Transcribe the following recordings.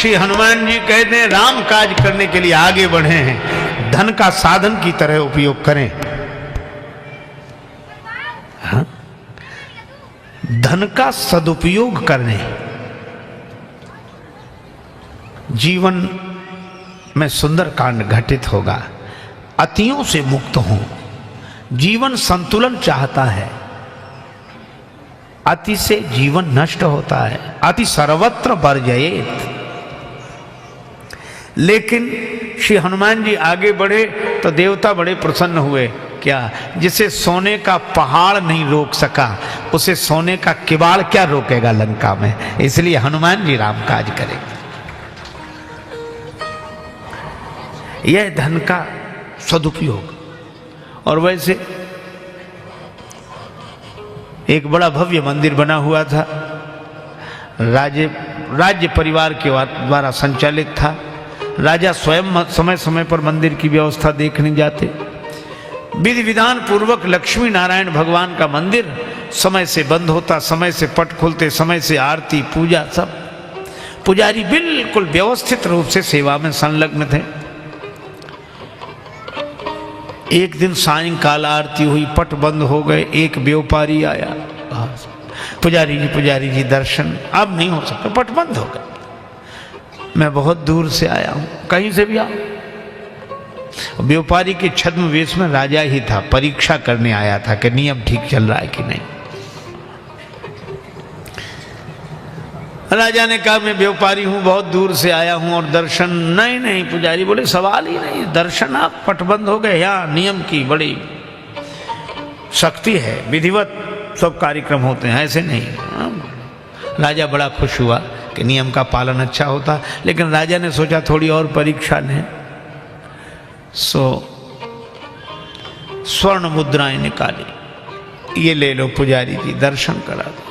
श्री हनुमान जी कहते हैं राम काज करने के लिए आगे बढ़े हैं, धन का साधन की तरह उपयोग करें। हाँ? धन का सदुपयोग करने, जीवन में सुंदर कांड घटित होगा। अतियों से मुक्त हो, जीवन संतुलन चाहता है, अति से जीवन नष्ट होता है, अति सर्वत्र वर्जयेत। लेकिन श्री हनुमान जी आगे बढ़े तो देवता बड़े प्रसन्न हुए। क्या? जिसे सोने का पहाड़ नहीं रोक सका, उसे सोने का किवाड़ क्या रोकेगा लंका में। इसलिए हनुमान जी राम काज करेंगे। यह धन का सदुपयोग। और वैसे एक बड़ा भव्य मंदिर बना हुआ था, राज्य परिवार के द्वारा संचालित था। राजा स्वयं समय समय पर मंदिर की व्यवस्था देखने जाते। विधि विधान पूर्वक लक्ष्मी नारायण भगवान का मंदिर समय से बंद होता, समय से पट खुलते, समय से आरती पूजा सब। पुजारी बिल्कुल व्यवस्थित रूप से सेवा में संलग्न थे। एक दिन सायंकाल आरती हुई, पट बंद हो गए। एक व्यापारी आया, पुजारी जी दर्शन अब नहीं हो सकता, पट बंद हो गए। मैं बहुत दूर से आया हूं, कहीं से भी आओ। व्यापारी के छद्म वेश में राजा ही था, परीक्षा करने आया था कि नियम ठीक चल रहा है कि नहीं। राजा ने कहा मैं व्यापारी हूं, बहुत दूर से आया हूं और दर्शन नहीं। पुजारी बोले सवाल ही नहीं, दर्शन आप पटबंद हो गए। यहाँ नियम की बड़ी शक्ति है, विधिवत सब कार्यक्रम होते हैं, ऐसे नहीं। राजा बड़ा खुश हुआ कि नियम का पालन अच्छा होता। लेकिन राजा ने सोचा थोड़ी और परीक्षा लें, सो स्वर्ण मुद्राएं निकाली, ये ले लो पुजारी जी, दर्शन करा दो।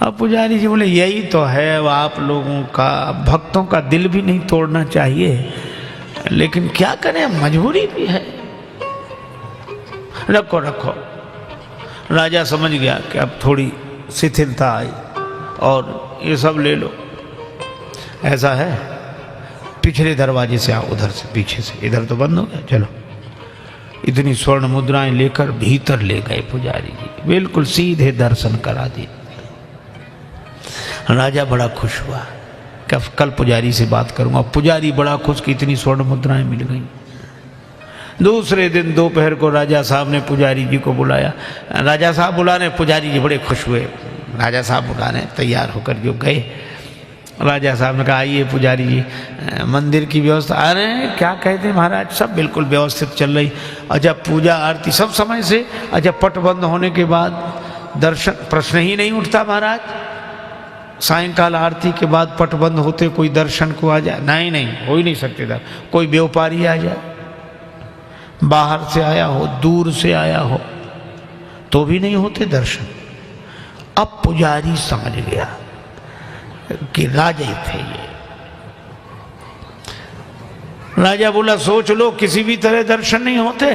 अब पुजारी जी बोले यही तो है आप लोगों का, भक्तों का दिल भी नहीं तोड़ना चाहिए, लेकिन क्या करें, मजबूरी भी है। रखो। राजा समझ गया कि अब थोड़ी शिथिलता आई और ये सब ले लो। ऐसा है, पिछले दरवाजे से आओ, उधर से पीछे से, इधर तो बंद हो गया, चलो। इतनी स्वर्ण मुद्राएं लेकर भीतर ले गए पुजारी जी, बिल्कुल सीधे दर्शन करा दिए। राजा बड़ा खुश हुआ कि कल पुजारी से बात करूंगा। पुजारी बड़ा खुश कि इतनी स्वर्ण मुद्राएं मिल गई। दूसरे दिन दोपहर को राजा साहब ने पुजारी जी को बुलाया। राजा साहब बुलाने, पुजारी जी बड़े खुश हुए। राजा साहब बुलाने तैयार होकर जो गए, राजा साहब ने कहा आइए पुजारी जी, मंदिर की व्यवस्था। अरे क्या कहते महाराज, सब बिल्कुल व्यवस्थित चल रही। अच्छा पूजा आरती सब समय से। अच्छा पट बंद होने के बाद दर्शन, प्रश्न ही नहीं उठता महाराज। सायंकाल आरती के बाद पट बंद होते कोई दर्शन को आ जाए, नहीं हो ही नहीं सकते था। कोई व्यापारी आ जाए, बाहर से आया हो, दूर से आया हो, तो भी नहीं होते दर्शन। अब पुजारी समझ गया कि राजा ही थे ये। राजा बोला सोच लो किसी भी तरह दर्शन नहीं होते।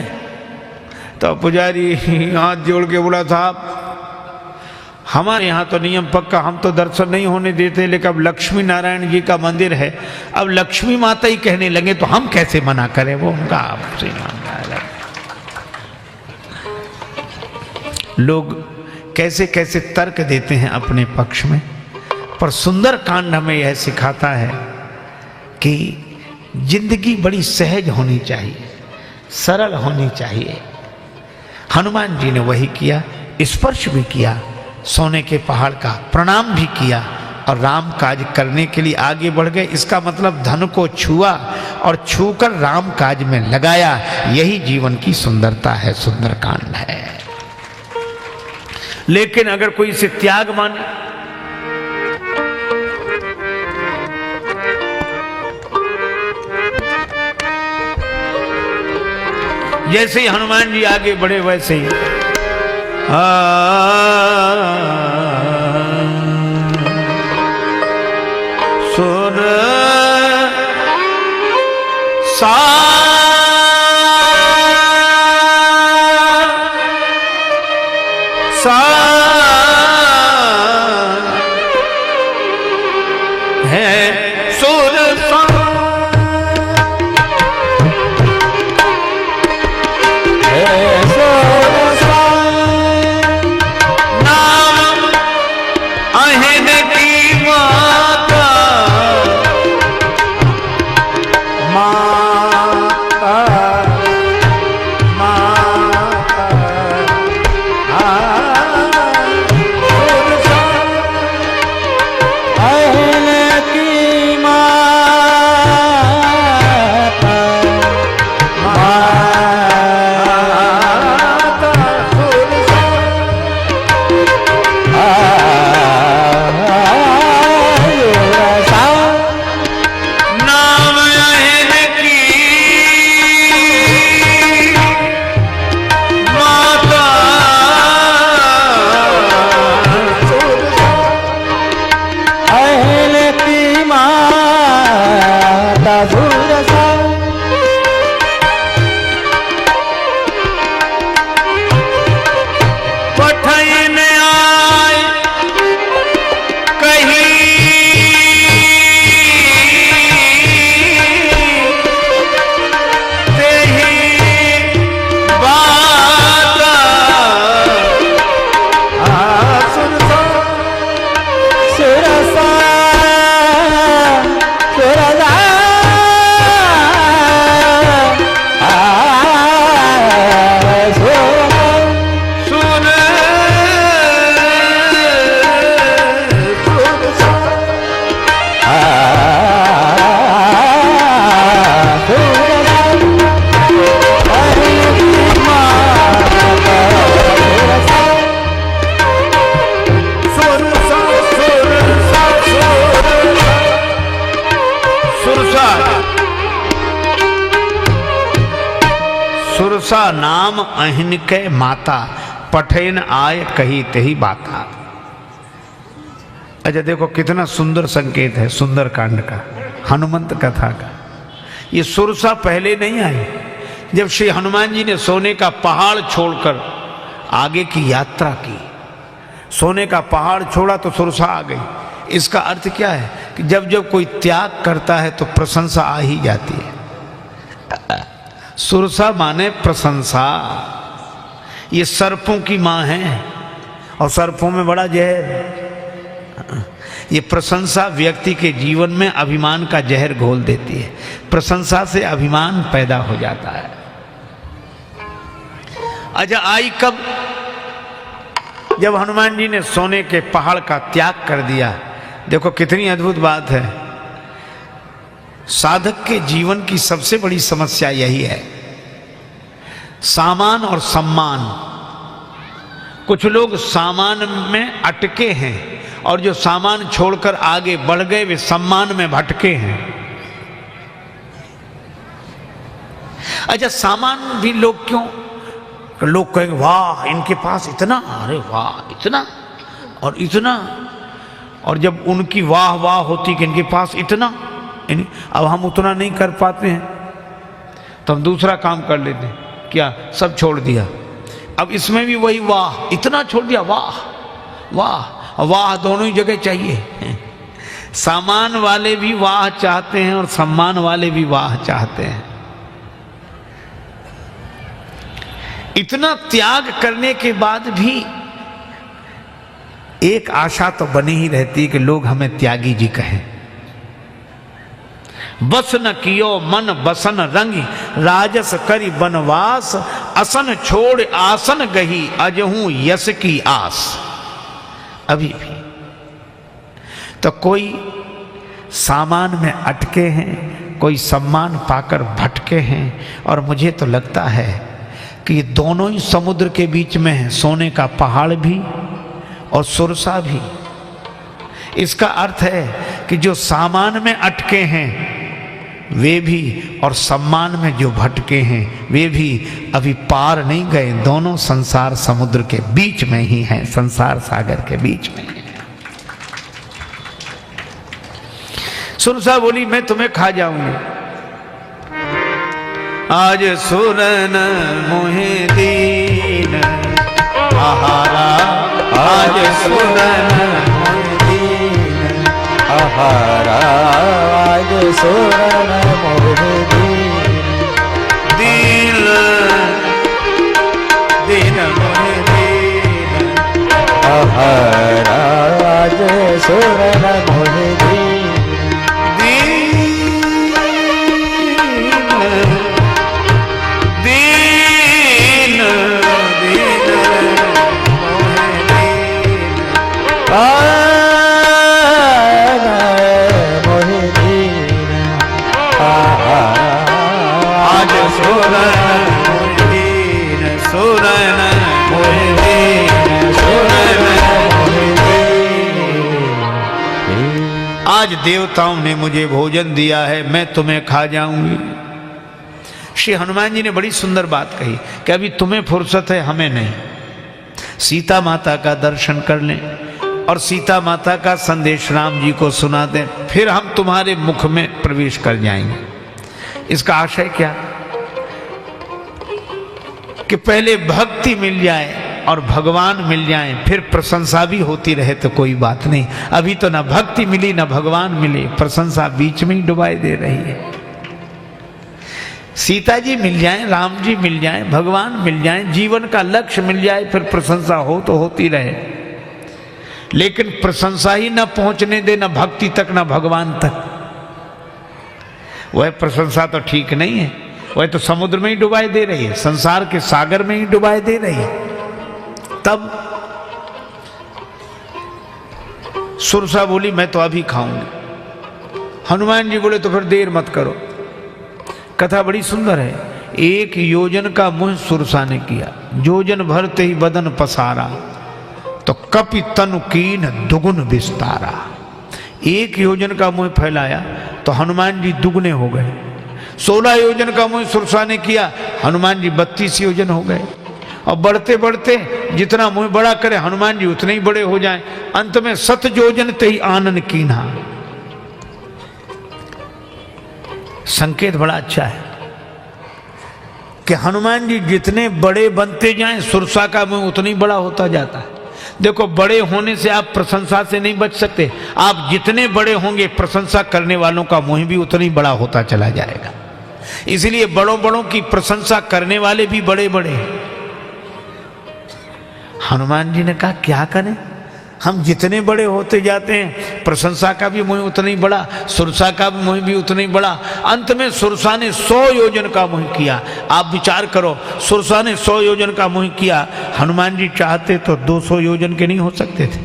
तो पुजारी हाथ जोड़ के बोला साहब हमारे यहाँ तो नियम पक्का, हम तो दर्शन नहीं होने देते, लेकिन अब लक्ष्मी नारायण जी का मंदिर है, अब लक्ष्मी माता ही कहने लगे तो हम कैसे मना करें। वो उनका आपसे मानना है। लोग कैसे कैसे तर्क देते हैं अपने पक्ष में, पर सुंदर कांड हमें यह सिखाता है कि जिंदगी बड़ी सहज होनी चाहिए, सरल होनी चाहिए। हनुमान जी ने वही किया, स्पर्श भी किया सोने के पहाड़ का, प्रणाम भी किया और राम काज करने के लिए आगे बढ़ गए। इसका मतलब धन को छुआ और छूकर राम काज में लगाया। यही जीवन की सुंदरता है, सुंदर कांड है। लेकिन अगर कोई इसे त्याग माने, जैसे ही हनुमान जी आगे बढ़े वैसे ही सुर सा है सुरसा। नाम अहिन की माता, माता माता सुरसा अहिन की माता, माता सुरसा नाम अहिन की माता, अहिल की माता सुरसा पठन आय कहीं तेहि बाता, सुरसा सुरसा सुरसा सुन सुरसा। सुरसा नाम अहिन के माता, पठेन आय कही तेही बाता। अच्छा देखो कितना सुंदर संकेत है सुंदर कांड का, हनुमंत कथा का। ये सुरसा पहले नहीं आई, जब श्री हनुमान जी ने सोने का पहाड़ छोड़कर आगे की यात्रा की, सोने का पहाड़ छोड़ा तो सुरसा आ गई। इसका अर्थ क्या है कि जब जब कोई त्याग करता है तो प्रशंसा आ ही जाती है। सुरसा माने प्रशंसा। ये सर्पों की माँ है और सर्पों में बड़ा जहर। ये प्रशंसा व्यक्ति के जीवन में अभिमान का जहर घोल देती है। प्रशंसा से अभिमान पैदा हो जाता है। अच्छा आई कब? जब हनुमान जी ने सोने के पहाड़ का त्याग कर दिया। देखो कितनी अद्भुत बात है। साधक के जीवन की सबसे बड़ी समस्या यही है, सामान और सम्मान। कुछ लोग सामान में अटके हैं और जो सामान छोड़कर आगे बढ़ गए वे सम्मान में भटके हैं। अच्छा सामान भी लोग क्यों? लोग कहेंगे वाह इनके पास इतना, अरे वाह इतना और इतना, और जब उनकी वाह वाह होती कि इनके पास इतना, अब हम उतना नहीं कर पाते हैं तो हम दूसरा काम कर लेते हैं। क्या? सब छोड़ दिया। अब इसमें भी वही वाह, इतना छोड़ दिया, वाह वाह वाह दोनों ही जगह चाहिए। सामान वाले भी वाह चाहते हैं और सम्मान वाले भी वाह चाहते हैं। इतना त्याग करने के बाद भी एक आशा तो बनी ही रहती कि लोग हमें त्यागी जी कहें। बस न कियो मन बसन रंगी, राजस करी बनवास, असन छोड़ आसन गही, अजहूं यश की आस। अभी भी तो कोई सामान में अटके हैं, कोई सम्मान पाकर भटके हैं, और मुझे तो लगता है कि ये दोनों ही समुद्र के बीच में है, सोने का पहाड़ भी और सुरसा भी। इसका अर्थ है कि जो सामान में अटके हैं वे भी और सम्मान में जो भटके हैं वे भी अभी पार नहीं गए, दोनों संसार समुद्र के बीच में ही हैं, संसार सागर के बीच में ही हैं। सुरसा बोली मैं तुम्हें खा जाऊंगी। आज सुरन मोहे दीन आहारा, आज सुरन मोहे दीन महाराज सुरन मोहि दीन दीन मोहि दीन महाराज सुरन मोहि दीन दीन दीन मोहि दीन आज सुरन मोहि दीन सुरन मोहि दीन सुरन मोहि दीन। आज देवताओं ने मुझे भोजन दिया है, मैं तुम्हें खा जाऊंगी। श्री हनुमान जी ने बड़ी सुंदर बात कही कि अभी तुम्हें फुर्सत है, हमें नहीं। सीता माता का दर्शन कर लें और सीता माता का संदेश राम जी को सुना दें, फिर हम तुम्हारे मुख में प्रवेश कर जाएंगे। इसका आशय क्या कि पहले भक्ति मिल जाए और भगवान मिल जाए, फिर प्रशंसा भी होती रहे तो कोई बात नहीं। अभी तो ना भक्ति मिली ना भगवान मिले, प्रशंसा बीच में ही डुबाई दे रही है। सीता जी मिल जाएं, राम जी मिल जाएं, भगवान मिल जाएं, जीवन का लक्ष्य मिल जाए, फिर प्रशंसा हो तो होती रहे। लेकिन प्रशंसा ही न पहुंचने दे, न भक्ति तक न भगवान तक, वह प्रशंसा तो ठीक नहीं है। वह तो समुद्र में ही डुबाई दे रही है, संसार के सागर में ही डुबाई दे रही है। तब सुरसा बोली मैं तो अभी खाऊंगी। हनुमान जी बोले तो फिर देर मत करो। कथा बड़ी सुंदर है। एक योजन का मुंह सुरसा ने किया, योजन भरते ही बदन पसारा, तो कपि तनु कीन दुगुन विस्तारा। एक योजन का मुंह फैलाया तो हनुमान जी दुगने हो गए। 16 योजन का मुंह सुरसा ने किया, हनुमान जी 32 योजन हो गए। और बढ़ते बढ़ते जितना मुंह बड़ा करे हनुमान जी उतने ही बड़े हो जाएं। अंत में 7 योजन ते ही आनन कीन्हा। संकेत बड़ा अच्छा है कि हनुमान जी जितने बड़े बनते जाएं सुरसा का मुंह उतना ही बड़ा होता जाता है। देखो, बड़े होने से आप प्रशंसा से नहीं बच सकते। आप जितने बड़े होंगे प्रशंसा करने वालों का मुंह भी उतना ही बड़ा होता चला जाएगा। इसलिए बड़ों बड़ों की प्रशंसा करने वाले भी बड़े बड़े। हनुमान जी ने कहा क्या करें, हम जितने बड़े होते जाते हैं प्रशंसा का भी मुंह उतना ही बड़ा, सुरसा का भी मुंह भी उतना ही बड़ा। अंत में सुरसा ने 100 योजन का मुंह किया। आप विचार करो, सुरसा ने 100 योजन का मुंह किया, हनुमान जी चाहते तो 200 योजन के नहीं हो सकते थे?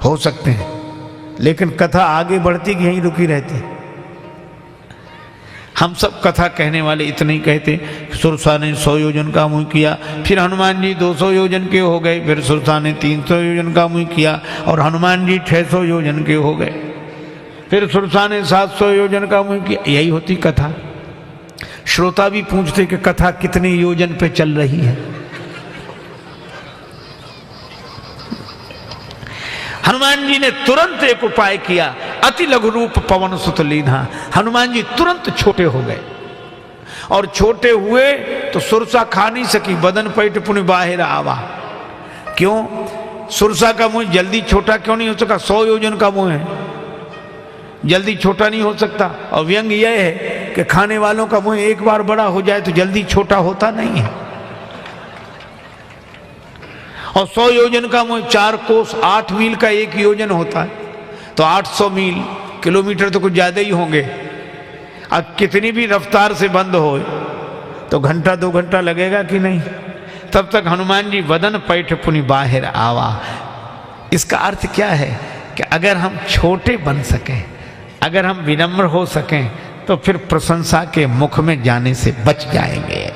हो सकते हैं, लेकिन कथा आगे बढ़ती कि यहीं रुकी रहती। हम सब कथा कहने वाले इतने ही कहते, सुरसा ने 100 योजन का मुंह किया, फिर हनुमान जी 200 योजन के हो गए, फिर सुरसा ने 300 योजन का मुंह किया और हनुमान जी 600 योजन के हो गए, फिर सुरसा ने 700 योजन का मुंह किया। यही होती कथा। श्रोता भी पूछते कि कथा कितने योजन पे चल रही है। हनुमान जी ने तुरंत एक उपाय किया, अति लघु रूप पवन सुत लीन्हा। हनुमान जी तुरंत छोटे हो गए और छोटे हुए तो सुरसा खा नहीं सकी, बदन पैठ पुनि बाहर आवा। क्यों? सुरसा का मुंह जल्दी छोटा क्यों नहीं हो सका? 100 योजन का मुंह है, जल्दी छोटा नहीं हो सकता। और व्यंग यह है कि खाने वालों का मुंह एक बार बड़ा हो जाए तो जल्दी छोटा होता नहीं है। और 100 योजन का मुंह 4 कोस 8 मील का एक योजन होता है, तो 800 मील किलोमीटर तो कुछ ज्यादा ही होंगे। अब कितनी भी रफ्तार से बंद हो तो घंटा 2 घंटा लगेगा कि नहीं? तब तक हनुमान जी वदन पैठ पुनि बाहर आवा। इसका अर्थ क्या है कि अगर हम छोटे बन सकें, अगर हम विनम्र हो सकें, तो फिर प्रशंसा के मुख में जाने से बच जाएंगे।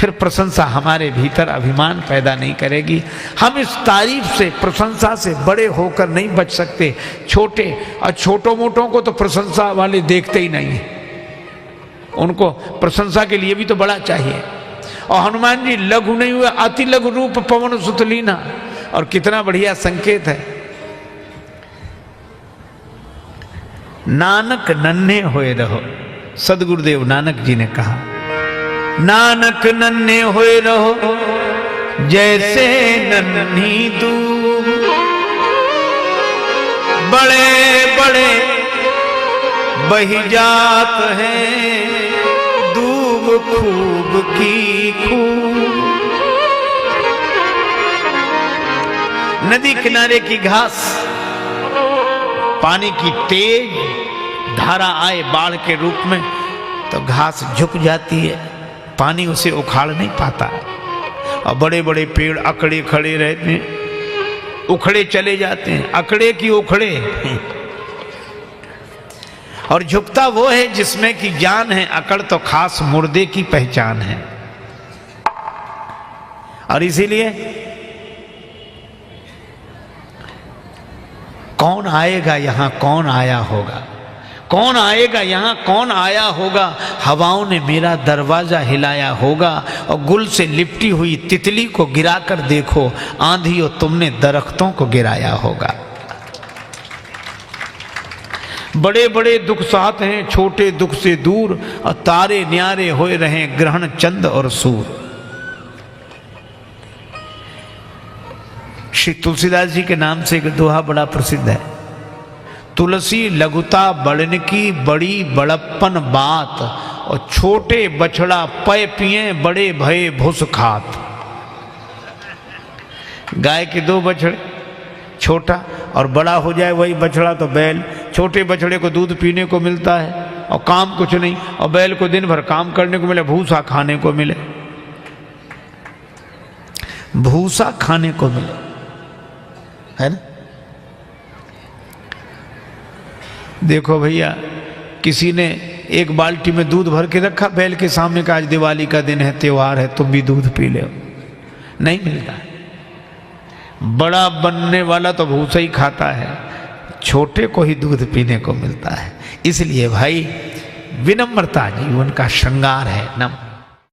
फिर प्रशंसा हमारे भीतर अभिमान पैदा नहीं करेगी। हम इस तारीफ से, प्रशंसा से बड़े होकर नहीं बच सकते। छोटे और छोटों मोटों को तो प्रशंसा वाले देखते ही नहीं है, उनको प्रशंसा के लिए भी तो बड़ा चाहिए। और हनुमान जी लघु नहीं हुए, अति लघु रूप पवन सुत लीन्हा। और कितना बढ़िया संकेत है। नानक नन्हे होए रहो, सदगुरुदेव नानक जी ने कहा, नानक नन्हे होए रहो जैसे नन्ही दूब, बड़े बड़े बही जात हैं, दूब खूब की खूब। नदी किनारे की घास, पानी की तेज धारा आए बाढ़ के रूप में तो घास झुक जाती है, पानी उसे उखाड़ नहीं पाता। और बड़े बड़े पेड़ अकड़े खड़े रहते हैं, उखड़े चले जाते हैं, अकड़े की उखड़े। और झुकता वो है जिसमें की जान है, अकड़ तो खास मुर्दे की पहचान है। और इसीलिए कौन आएगा यहां, कौन आया होगा, कौन आएगा यहां, कौन आया होगा। हवाओं ने मेरा दरवाजा हिलाया होगा, और गुल से लिपटी हुई तितली को गिराकर देखो, आंधी और तुमने दरख्तों को गिराया होगा। बड़े बड़े दुख साथ हैं, छोटे दुख से दूर, और तारे न्यारे होए रहे ग्रहण चंद और सूर। श्री तुलसीदास जी के नाम से एक दोहा बड़ा प्रसिद्ध है। तुलसी लघुता बढ़न की बड़ी बड़प्पन बात, और छोटे बछड़ा पय पिए बड़े भये भुस खात। गाय के दो बछड़े, छोटा और बड़ा हो जाए वही बछड़ा तो बैल। छोटे बछड़े को दूध पीने को मिलता है और काम कुछ नहीं, और बैल को दिन भर काम करने को मिले, भूसा खाने को मिले, भूसा खाने को मिले, है ना। देखो भैया, किसी ने एक बाल्टी में दूध भर के रखा बैल के सामने का, आज दिवाली का दिन है, त्योहार है, तुम भी दूध पी लो, नहीं मिलता है। बड़ा बनने वाला तो भूसा ही खाता है, छोटे को ही दूध पीने को मिलता है। इसलिए भाई विनम्रता जीवन का श्रृंगार है।